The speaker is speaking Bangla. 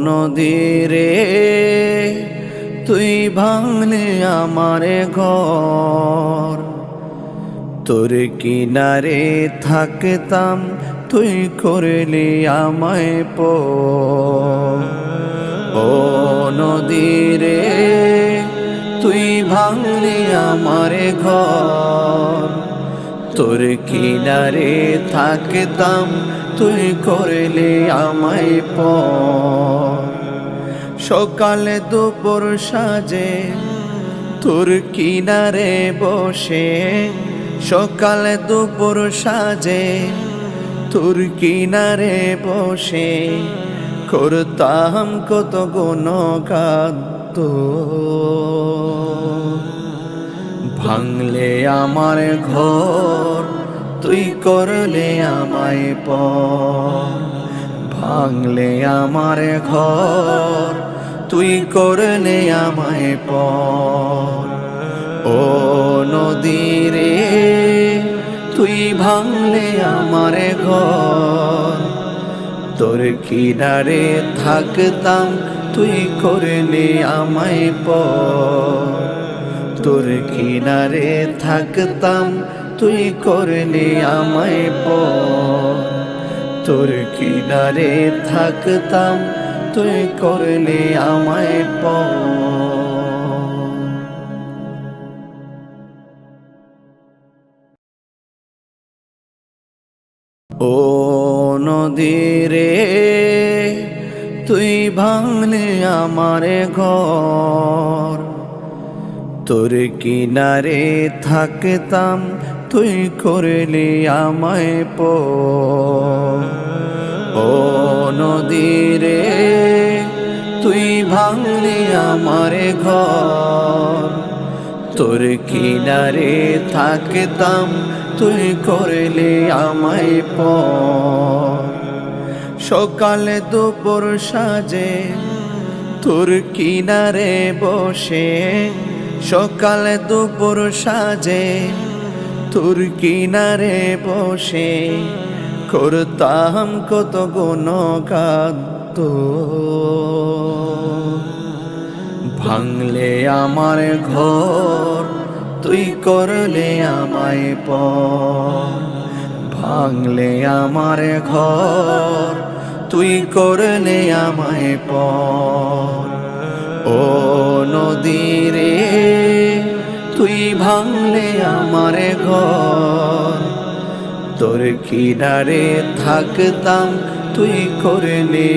নদীরে তুই ভাঙলে আমারে ঘর, তোর কিনারে থাকতাম তুই করলি আমায় পর। ও নদীরে তুই ভাঙলি আমারে ঘর, তোর কিনারে থাকতাম তুই করলি আমায় পর। সকালে দুপুর সাজে তোর কিনারে বসে, সকালে দুপুর সাজে তোর কিনারে বসে করতাম কত গুণগান তোর। ভাঙলে আমার ঘর তুই করলে আমায় পর, ভাঙলে আমার ঘর তুই করলে আমায় পর। ও নদীরে তুই ভাঙলে আমার ঘর, তোর কিনারে থাকতাম তুই করলে আমায় পর। তোর কিনারে থাকতাম তুই করলে আমায় পর, তোর কিনারে থাকতাম তুই করলে আমায় পর। ও নদীরে তুই ভাঙলে আমারে ঘর, তোর কিনারে থাকতাম তুই করলি আমায় পর। ও নদীরে তুই ভাঙলি আমারে ঘর, তোর কিনারে থাকতাম তুই করলি আমায় পর। সকালে দুপুর সাজে তোর কিনারে বসে, সকালে দুপুর সাজে তোর কিনারে বসে করতাম কত গুণগান তোর। ভাঙলে আমার ঘর তুই করলে আমায় পর, ভাঙলে আমার ঘর তুই করলে আমায় পর। ও নদীরে তুই ভাঙলে আমার ঘর, তোর কিনারে থাকতাম তুই করলে